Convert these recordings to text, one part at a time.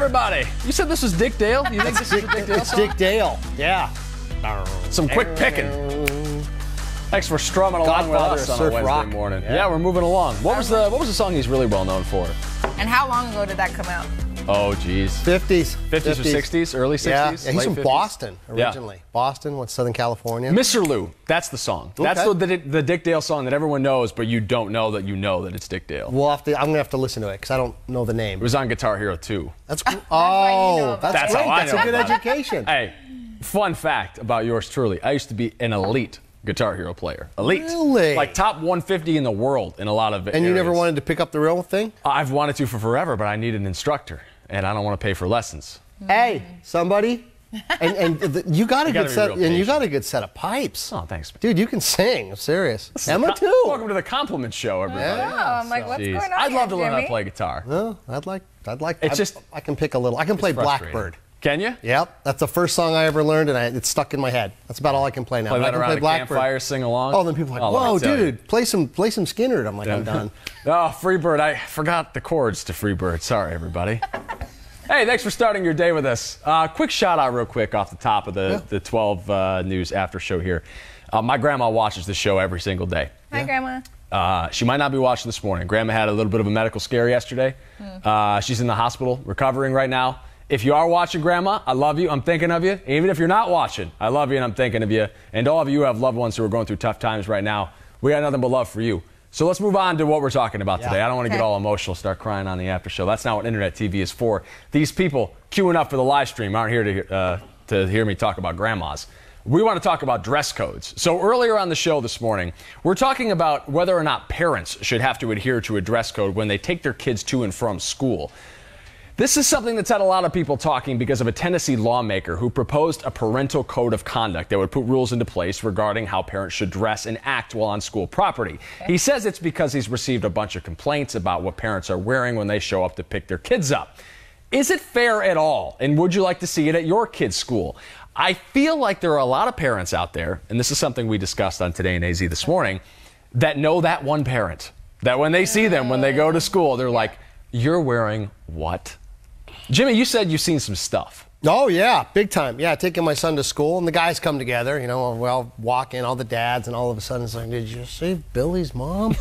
everybody. You said this was Dick Dale? You think this is a Dick Dale song? It's Dick Dale, yeah. Some quick picking. Thanks for strumming along with us on a Wednesday morning. Yeah, we're moving along. What was the song he's really well known for? And how long ago did that come out? Oh, geez. 50s. 50s or 60s? Early 60s? Yeah, he's late from 50s? Boston originally. Yeah. Boston, what's Southern California? Mr. Lou, that's the song. Okay. That's the Dick Dale song that everyone knows, but you don't know that it's Dick Dale. I'm going to have to listen to it because I don't know the name. It was on Guitar Hero 2. That's cool. Oh, that's great. How I That's a good education. Hey, fun fact about yours truly. I used to be an elite Guitar Hero player. Elite. Really? Like top 150 in the world in a lot of areas. And you never wanted to pick up the real thing? I've wanted to for forever, but I need an instructor, and I don't want to pay for lessons. Hey, somebody. And you got a good set, and you got a good set of pipes. Oh, thanks, man. Dude, you can sing. I'm serious. Emma too. Welcome to the compliment show, everybody. Yeah, I'm like, what's going on? I'd love to learn how to Jimmy? play guitar. No, I'd like. It's just I can pick a little. I can play Blackbird. Can you? Yep, that's the first song I ever learned, and it's stuck in my head. That's about all I can play now. Play that I can around play a Blackbird. campfire, sing along. Oh, then people are like, whoa, dude, play some Skinner. I'm like, I'm done. Oh, Freebird, I forgot the chords to Freebird. Sorry, everybody. Hey, thanks for starting your day with us. Quick shout out real quick off the top of the 12 News After Show here. My grandma watches the show every single day. Hi, Grandma. She might not be watching this morning. Grandma had a little bit of a medical scare yesterday. She's in the hospital recovering right now. If you are watching, Grandma, I love you. I'm thinking of you. Even if you're not watching, I love you and I'm thinking of you. And all of you who have loved ones who are going through tough times right now, we got nothing but love for you. So let's move on to what we're talking about today. I don't want to get all emotional, start crying on the after show. That's not what internet TV is for. These people queuing up for the live stream aren't here to hear me talk about grandmas. We want to talk about dress codes. So earlier on the show this morning, we're talking about whether or not parents should have to adhere to a dress code when they take their kids to and from school. This is something that's had a lot of people talking because of a Tennessee lawmaker who proposed a parental code of conduct that would put rules into place regarding how parents should dress and act while on school property. He says it's because he's received a bunch of complaints about what parents are wearing when they show up to pick their kids up. Is it fair at all? And would you like to see it at your kid's school? I feel like there are a lot of parents out there, and this is something we discussed on Today in AZ this morning, that know that one parent, that when they see them, when they go to school, they're like, you're wearing what? Jimmy, you said you've seen some stuff. Oh, yeah, big time. Yeah, taking my son to school, and the guys come together, we all walk in, all the dads, and all of a sudden it's like, did you see Billy's mom?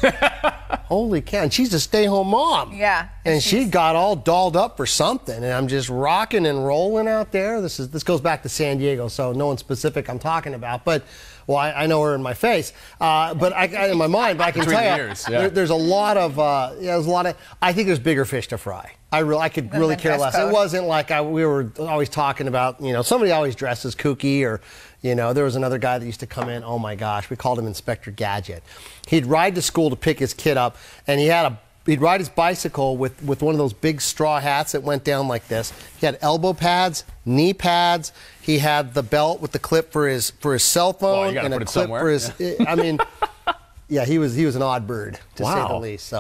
Holy cow, and she's a stay-home mom. Yeah. And she got all dolled up for something, and I'm just rocking and rolling out there. This goes back to San Diego, so no one specific I'm talking about, but well, I know her in my face, but in my mind, but I can tell you, there's a lot of, I think there's bigger fish to fry. I could really care less. It wasn't like we were always talking about, somebody always dresses kooky or, there was another guy that used to come in, oh my gosh, we called him Inspector Gadget. He'd ride to school to pick his kid up, and he'd ride his bicycle with one of those big straw hats that went down like this. He had elbow pads, knee pads. He had the belt with the clip for his cell phone and a clip for his. I mean, yeah, he was an odd bird to say the least.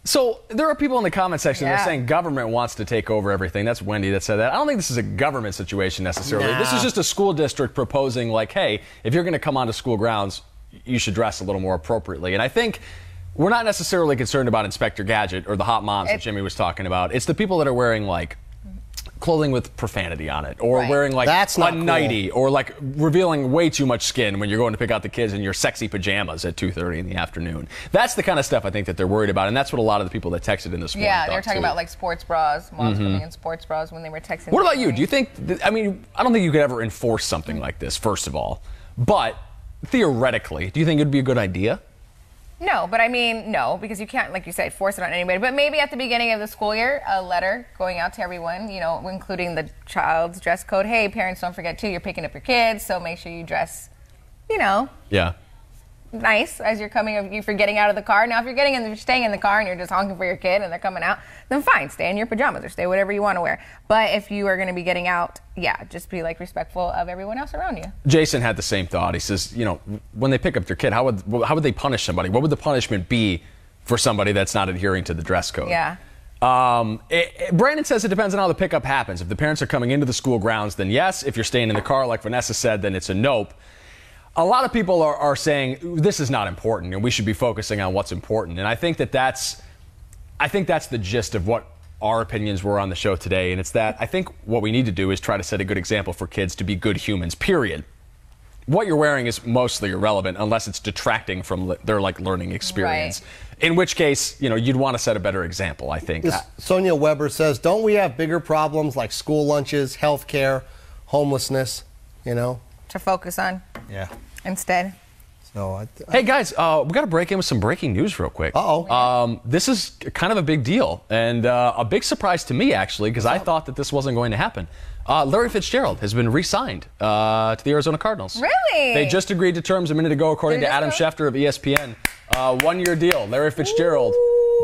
So there are people in the comment section that are saying government wants to take over everything. That's Wendy that said that. I don't think this is a government situation necessarily. Nah. This is just a school district proposing like, hey, if you're going to come onto school grounds, you should dress a little more appropriately. And I think we're not necessarily concerned about Inspector Gadget or the hot moms that Jimmy was talking about. It's the people that are wearing like clothing with profanity on it, or wearing like a nightie, or like revealing way too much skin when you're going to pick out the kids in your sexy pajamas at 2:30 in the afternoon. That's the kind of stuff I think that they're worried about, and that's what a lot of the people that texted in this morning they're talking about like sports bras, moms coming in sports bras when they were texting. What about you? Do you think, I don't think you could ever enforce something like this, first of all, but theoretically, do you think it'd be a good idea? No, but no, because you can't, like you said, force it on anybody. But maybe at the beginning of the school year, a letter going out to everyone, including the child's dress code. Hey, parents, don't forget, too, you're picking up your kids, so make sure you dress, nice as you're if you're getting out of the car. Now, if you're staying in the car and you're just honking for your kid and they're coming out, then fine, stay in your pajamas or stay whatever you want to wear. But if you are going to be getting out, just be respectful of everyone else around you. Jason had the same thought. He says, when they pick up their kid, how would they punish somebody? What would the punishment be for somebody that's not adhering to the dress code? Yeah. Brandon says it depends on how the pickup happens. If the parents are coming into the school grounds, then yes. If you're staying in the car, like Vanessa said, then it's a nope. A lot of people are saying this is not important and we should be focusing on what's important. And I think that's the gist of what our opinions were on the show today, and it's that I think what we need to do is try to set a good example for kids to be good humans, period. What you're wearing is mostly irrelevant unless it's detracting from their learning experience. Right. In which case, you'd want to set a better example, I think. Sonia Weber says, don't we have bigger problems like school lunches, health care, homelessness, To focus on? Yeah. Instead. So hey, guys, we got to break in with some breaking news real quick. Uh-oh. This is kind of a big deal and a big surprise to me, actually, because I thought that this wasn't going to happen. Larry Fitzgerald has been re-signed to the Arizona Cardinals. Really? They just agreed to terms a minute ago, according to Adam Schefter of ESPN. One-year deal. Larry Fitzgerald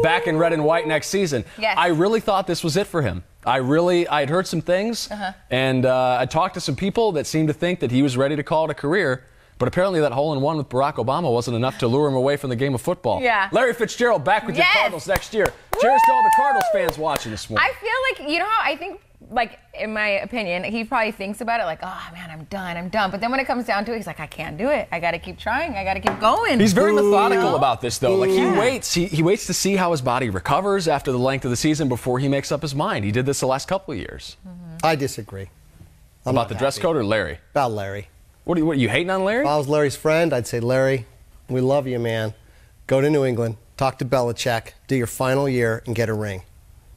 back in red and white next season. Yes. I really thought this was it for him. I'd heard some things, and I talked to some people that seemed to think that he was ready to call it a career. But apparently that hole-in-one with Barack Obama wasn't enough to lure him away from the game of football. Yeah. Larry Fitzgerald back with your Cardinals next year. Cheers to all the Cardinals fans watching this morning. I feel like, how I think, in my opinion, he probably thinks about it oh, man, I'm done. But then when it comes down to it, he's like, I can't do it. I got to keep trying. I got to keep going. He's very methodical about this, though. He waits. He waits to see how his body recovers after the length of the season before he makes up his mind. He did this the last couple of years. I disagree. About the dress code or Larry? About Larry. What are you hating on Larry? If I was Larry's friend, I'd say, Larry, we love you, man. Go to New England, talk to Belichick, do your final year, and get a ring.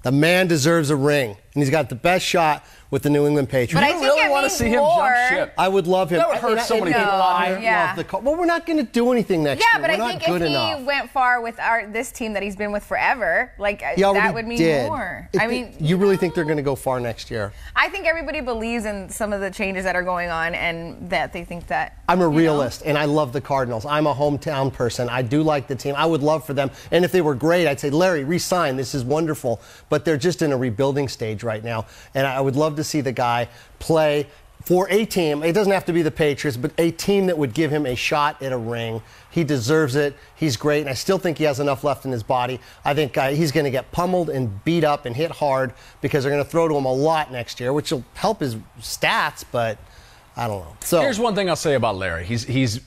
The man deserves a ring, and he's got the best shot with the New England Patriots. But I you really want to see him jump ship? I would love him. That would hurt so many people out here. Yeah. Well, we're not going to do anything next year. Yeah, but we're I think not good if enough. he went far with this team that he's been with forever, that would mean more. You really think they're going to go far next year? I think everybody believes in some of the changes that are going on, and that they think that. I'm a realist, and I love the Cardinals. I'm a hometown person. I do like the team. I would love for them. And if they were great, I'd say, Larry, re-sign. This is wonderful. But they're just in a rebuilding stage right now. And I would love to see the guy play for a team. It doesn't have to be the Patriots, but a team that would give him a shot at a ring. He deserves it. He's great. And I still think he has enough left in his body. I think he's going to get pummeled and beat up and hit hard because they're going to throw to him a lot next year, which will help his stats, but I don't know. So here's one thing I'll say about Larry. He's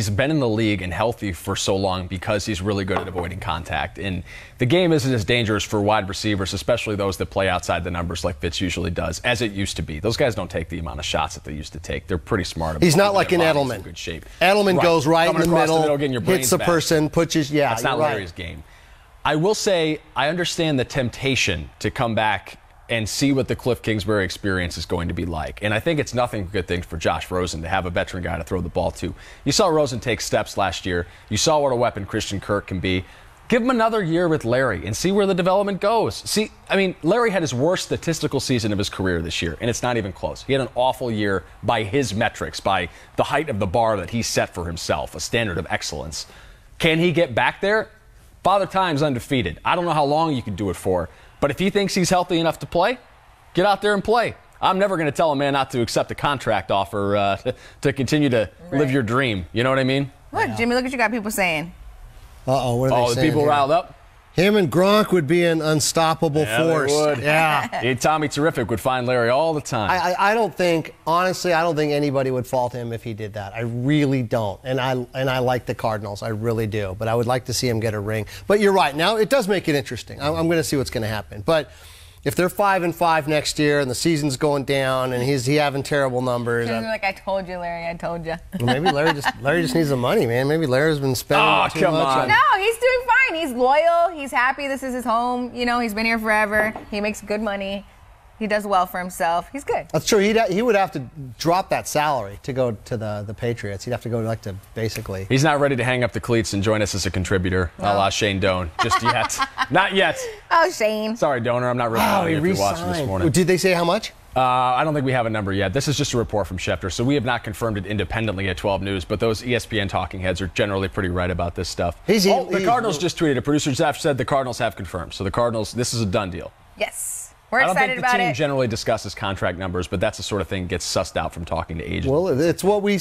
been in the league and healthy for so long because he's really good at avoiding contact. And the game isn't as dangerous for wide receivers, especially those that play outside the numbers like Fitz usually does, as it used to be. Those guys don't take the amount of shots that they used to take. They're pretty smart about it. He's not like an Edelman. In good shape. Edelman goes right in the middle, getting your brains hits the back. person, pushes. Yeah, that's not Larry's game. I will say I understand the temptation to come back and see what the Cliff Kingsbury experience is going to be like. And I think it's nothing but good things for Josh Rosen to have a veteran guy to throw the ball to. You saw Rosen take steps last year. You saw what a weapon Christian Kirk can be. Give him another year with Larry and see where the development goes. Larry had his worst statistical season of his career this year, and it's not even close. He had an awful year by his metrics, by the height of the bar that he set for himself, a standard of excellence. Can he get back there? Father Time's undefeated. I don't know how long you can do it for. But if he thinks he's healthy enough to play, get out there and play. I'm never going to tell a man not to accept a contract offer to continue to live your dream. You know what I mean? Look, Jimmy, look what you got people saying. Uh-oh, what are they saying? The people here? riled up? Him and Gronk would be an unstoppable force. They would. Yeah. Tommy Terrific would find Larry all the time. I don't think, honestly, I don't think anybody would fault him if he did that. I really don't. And I like the Cardinals. I really do. But I would like to see him get a ring. But you're right. Now, it does make it interesting. I'm going to see what's going to happen. But if they're 5-5 next year and the season's going down and he having terrible numbers. Like, I told you, Larry, I told you. Maybe Larry just needs the money, man. Maybe Larry's been spending too much on. No, he's doing fine. He's loyal. He's happy. This is his home. He's been here forever. He makes good money. He does well for himself. He's good. That's true. He would have to drop that salary to go to the Patriots. He'd have to go to basically. He's not ready to hang up the cleats and join us as a contributor, a la Shane Doan, just yet. Not yet. Oh, Shane. Sorry, Donor. I'm not really happy if you're watching this morning. Did they say how much? I don't think we have a number yet. This is just a report from Schefter, so we have not confirmed it independently at 12 News, but those ESPN talking heads are generally pretty right about this stuff. The Cardinals just tweeted. A producer Zaf said the Cardinals have confirmed. So the Cardinals, this is a done deal. Yes. We're excited about it. I don't think the team generally discusses contract numbers, but that's the sort of thing that gets sussed out from talking to agents. Well, it's what we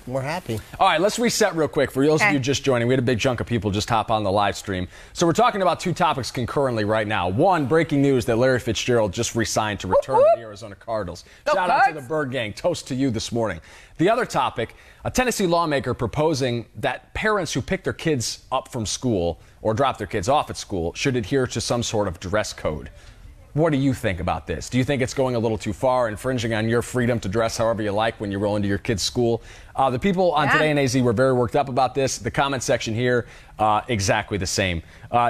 we're happy. All right, let's reset real quick. For those of you just joining, we had a big chunk of people just hop on the live stream. So we're talking about two topics concurrently right now. One, breaking news that Larry Fitzgerald just re-signed to return to the Arizona Cardinals. Shout out to the Bird Gang. Toast to you this morning. The other topic, a Tennessee lawmaker proposing that parents who pick their kids up from school or drop their kids off at school should adhere to some sort of dress code. What do you think about this? Do you think it's going a little too far, infringing on your freedom to dress however you like when you roll into your kid's school? The people on Today in AZ were very worked up about this. The comment section here, exactly the same.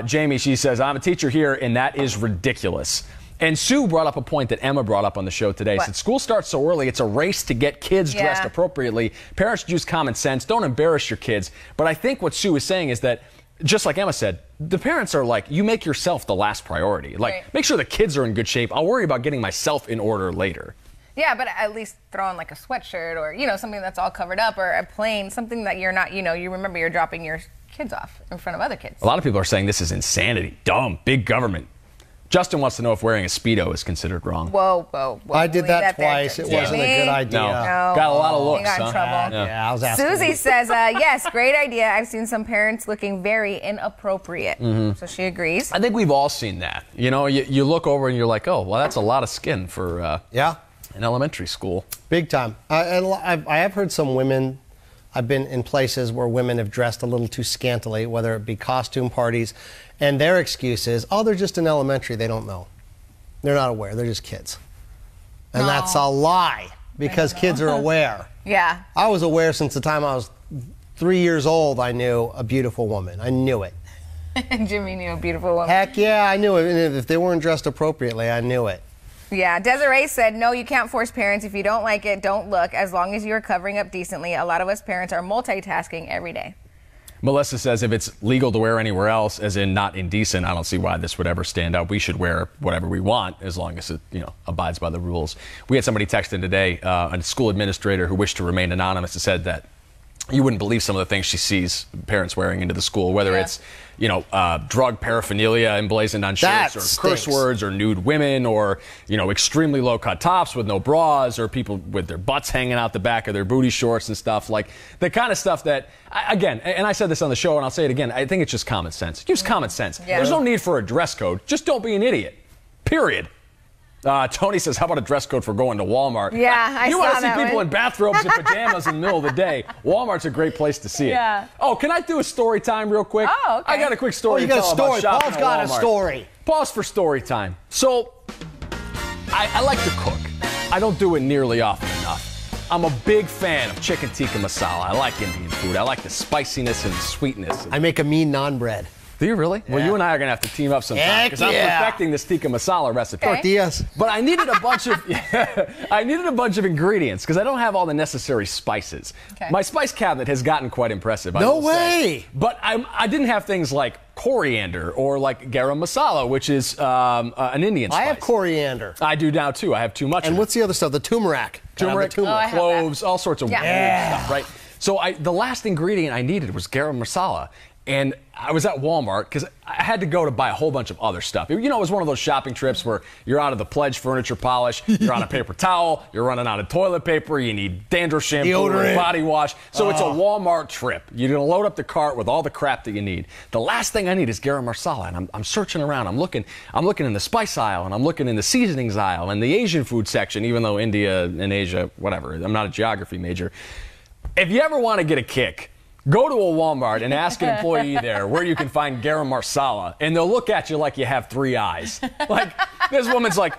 Jamie, she says, I'm a teacher here, and that is ridiculous. And Sue brought up a point that Emma brought up on the show today. Said school starts so early, it's a race to get kids dressed appropriately. Parents should use common sense. Don't embarrass your kids. But I think what Sue is saying is that, just like Emma said, the parents are like, you make yourself the last priority. Like, make sure the kids are in good shape. I'll worry about getting myself in order later. Yeah, but at least throw on like a sweatshirt or, you know, something that's all covered up, or a plain, something that you're not, you know, you remember you're dropping your kids off in front of other kids. A lot of people are saying this is insanity. Dumb. Big government. Justin wants to know if wearing a Speedo is considered wrong. Whoa. I did that twice. It wasn't a good idea. No. Got a lot of looks, got in trouble. Yeah, I was asking. Susie says, yes, great idea. I've seen some parents looking very inappropriate. So she agrees. I think we've all seen that. You know, you look over and you're like, oh, well, that's a lot of skin for an elementary school. Big time. I have heard some women, I've been in places where women have dressed a little too scantily, whether it be costume parties, and their excuse is, oh, they're just in elementary, they don't know. They're not aware, they're just kids. And that's a lie, because kids are aware. Yeah. I was aware since the time I was 3 years old. I knew a beautiful woman. I knew it. Jimmy knew a beautiful woman. Heck yeah, I knew it. And if they weren't dressed appropriately, I knew it. Yeah, Desiree said, no, you can't force parents. If you don't like it, don't look, as long as you're covering up decently. A lot of us parents are multitasking every day. Melissa says if it's legal to wear anywhere else, as in not indecent, I don't see why this would ever stand out. We should wear whatever we want as long as it, you know, abides by the rules. We had somebody text in today, a school administrator who wished to remain anonymous, and said that you wouldn't believe some of the things she sees parents wearing into the school, whether it's, you know, drug paraphernalia emblazoned on shirts, or curse words, or nude women, or, you know, extremely low-cut tops with no bras, or people with their butts hanging out the back of their booty shorts and stuff. Like, the kind of stuff that, again, and I said this on the show, and I'll say it again, I think it's just common sense. Use common sense. Yeah. There's no need for a dress code. Just don't be an idiot. Period. Tony says, how about a dress code for going to Walmart? Yeah, I You saw want to see that people one. in bathrobes and pajamas in the middle of the day. Walmart's a great place to see it. Yeah. Oh, can I do a story time real quick? Oh, okay. I got a quick story you to got tell a story. about shopping Paul's at got a Walmart. story. Pause for story time. So, I like to cook. I don't do it nearly often enough. I'm a big fan of chicken tikka masala. I like Indian food. I like the spiciness and the sweetness. I make a mean naan bread. Do you really? Yeah. Well, you and I are going to have to team up sometime, because I'm perfecting this tikka masala recipe. Tortillas. But I needed a bunch of ingredients, because I don't have all the necessary spices. My spice cabinet has gotten quite impressive. No way. But I didn't have things like coriander or like garam masala, which is an Indian spice. I have coriander. I do now too. I have too much. And what's the other stuff? The turmeric. Turmeric, cloves, all sorts of weird stuff, right? So the last ingredient I needed was garam masala. And I was at Walmart because I had to go to buy a whole bunch of other stuff. You know, it was one of those shopping trips where you're out of the Pledge furniture polish, you're out of paper towel, you're running out of toilet paper, you need dandruff shampoo, deodorant, body wash. So it's a Walmart trip. You're going to load up the cart with all the crap that you need. The last thing I need is garam masala, and I'm searching around. I'm looking in the spice aisle, and I'm looking in the seasonings aisle, and the Asian food section, even though India and Asia, whatever. I'm not a geography major. If you ever want to get a kick, go to a Walmart and ask an employee there where you can find garam masala, and they'll look at you like you have three eyes. Like, this woman's like,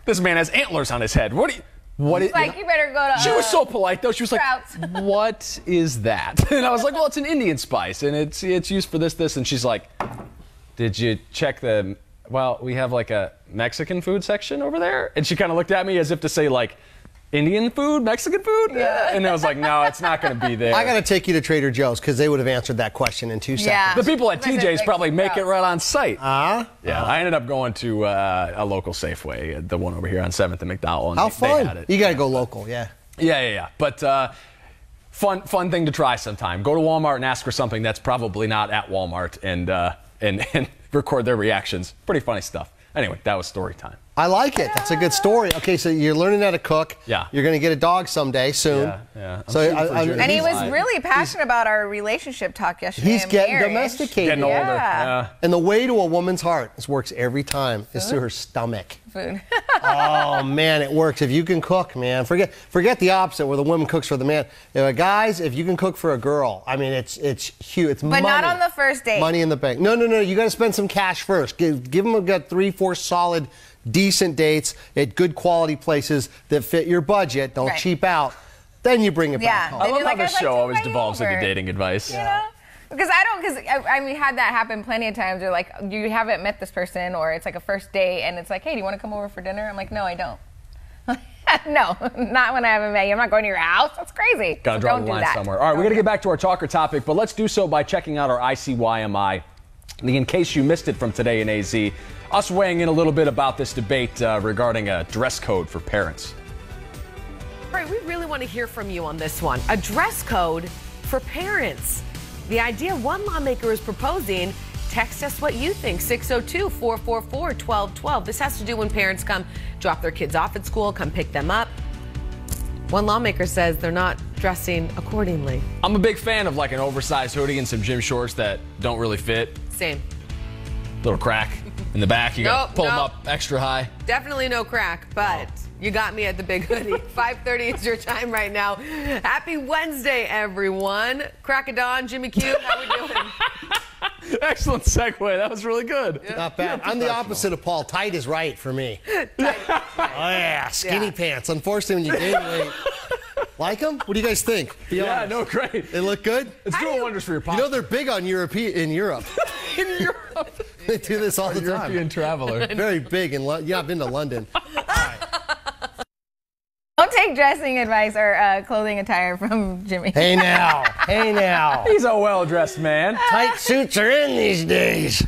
this man has antlers on his head. What is, you better go to. She was so polite though. She was Sprouts. like, what is that? And I was like, well, it's an Indian spice, and it's used for this. And she's like, did you check well, we have like a Mexican food section over there? And she kind of looked at me as if to say, like, Indian food, Mexican food? Yeah. And I was like, no, it's not going to be there. I got to take you to Trader Joe's, because they would have answered that question in 2 seconds. The people at TJ's probably make it right on site. Yeah, I ended up going to a local Safeway, the one over here on 7th and McDowell. And How they had fun. it. You got to go local, yeah. Yeah. But fun thing to try sometime. Go to Walmart and ask for something that's probably not at Walmart, and record their reactions. Pretty funny stuff. Anyway, that was story time. I like it. That's a good story. Okay, so you're learning how to cook. Yeah. You're going to get a dog someday soon. Yeah. And he was really passionate about our relationship talk yesterday. He's getting domesticated. Getting older. Yeah. And the way to a woman's heart, this works every time, is through her stomach. Food. Oh, man, it works. If you can cook, man. Forget the opposite where the woman cooks for the man. Guys, if you can cook for a girl, I mean, it's huge. It's money. But not on the first date. Money in the bank. No. You got to spend some cash first. Give them a 3-4 solid, decent dates at good quality places that fit your budget. Don't cheap out. Then you bring it back home. I love how this show always devolves into dating advice. You know? Because we had that happen plenty of times. You're like, you haven't met this person, or it's like a first date, and it's like, hey, do you want to come over for dinner? I'm like, no, I don't. No, not when I haven't met you. I'm not going to your house. That's crazy. Gotta draw the line somewhere. All right, we're gonna get back to our talker topic, but let's do so by checking out our ICYMI. In case you missed it from today in AZ, us weighing in a little bit about this debate regarding a dress code for parents. All right, we really want to hear from you on this one. A dress code for parents. The idea one lawmaker is proposing. Text us what you think, 602-444-1212. This has to do when parents come drop their kids off at school, come pick them up. One lawmaker says they're not dressing accordingly. I'm a big fan of like an oversized hoodie and some gym shorts that don't really fit. Same. Little crack in the back. You gotta pull them up extra high. Definitely no crack, but you got me at the big hoodie. 5:30 is your time right now. Happy Wednesday, everyone. Crack of dawn, Jimmy Q, how we doing? Excellent segue. That was really good. Not bad. I'm the opposite of Paul. Tight is right for me. Oh, yeah. Skinny pants. Unfortunately, when you gain weight. Like them? What do you guys think? Be honest. No, great. They look good? It's doing wonders for your pocket. You know, they're big on in Europe. In Europe. They do this all the time. European traveler. Very big in London. Yeah, I've been to London. All right. Don't take dressing advice or clothing attire from Jimmy. Hey now. Hey now. He's a well-dressed man. Tight suits are in these days.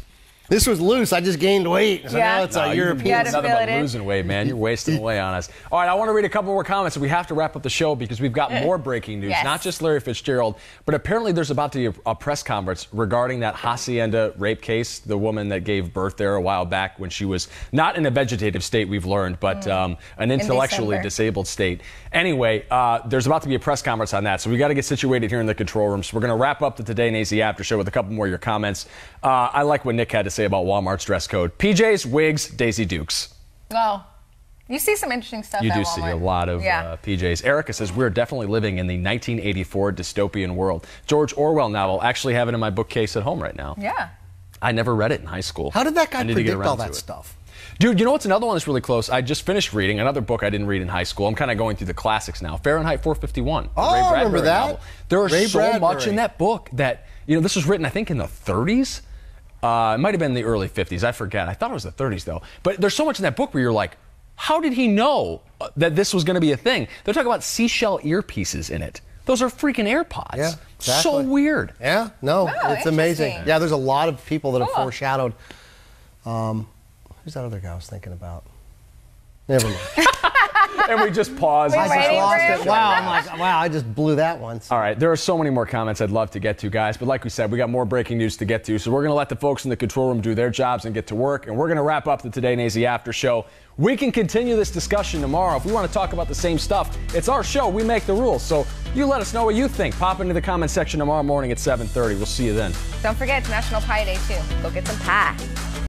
This was loose. I just gained weight. So now it's a European. It's nothing but losing weight, man. You're wasting away on us. All right, I want to read a couple more comments. We have to wrap up the show because we've got more breaking news. Yes. Not just Larry Fitzgerald, but apparently there's about to be a press conference regarding that Hacienda rape case, the woman that gave birth there a while back when she was not in a vegetative state, we've learned, but an intellectually disabled state. Anyway, there's about to be a press conference on that, so we got to get situated here in the control room. So we're going to wrap up the Today in AZ After Show with a couple more of your comments. I like what Nick had to say about Walmart's dress code. PJs, wigs, Daisy Dukes. Well, you see some interesting stuff You at do Walmart. see a lot of PJs. Erica says, we're definitely living in the 1984 dystopian world. George Orwell novel. Actually have it in my bookcase at home right now. Yeah. I never read it in high school. How did that guy predict all that stuff? Dude, you know what's another one that's really close? I just finished reading another book I didn't read in high school. I'm kind of going through the classics now. Fahrenheit 451. Oh, I remember that. Novel. There is so much in that book that, you know, this was written, I think, in the 30s. It might have been the early 50s. I forget. I thought it was the 30s, though. But there's so much in that book where you're like, how did he know that this was going to be a thing? They're talking about seashell earpieces in it. Those are freaking AirPods. Yeah, exactly. So weird. Yeah, no, Oh, it's amazing. interesting. Yeah, there's a lot of people that have foreshadowed. Who's that other guy I was thinking about? Never mind. And we just paused. Wait, I just waiting lost for it. him. Wow, I'm like, wow, I just blew that once. All right, there are so many more comments I'd love to get to, guys. But like we said, we got more breaking news to get to. So we're going to let the folks in the control room do their jobs and get to work. And we're going to wrap up the Today in AZ After Show. We can continue this discussion tomorrow. If we want to talk about the same stuff, it's our show. We make the rules. So you let us know what you think. Pop into the comment section tomorrow morning at 7:30. We'll see you then. Don't forget, it's National Pie Day, too. Go get some pie.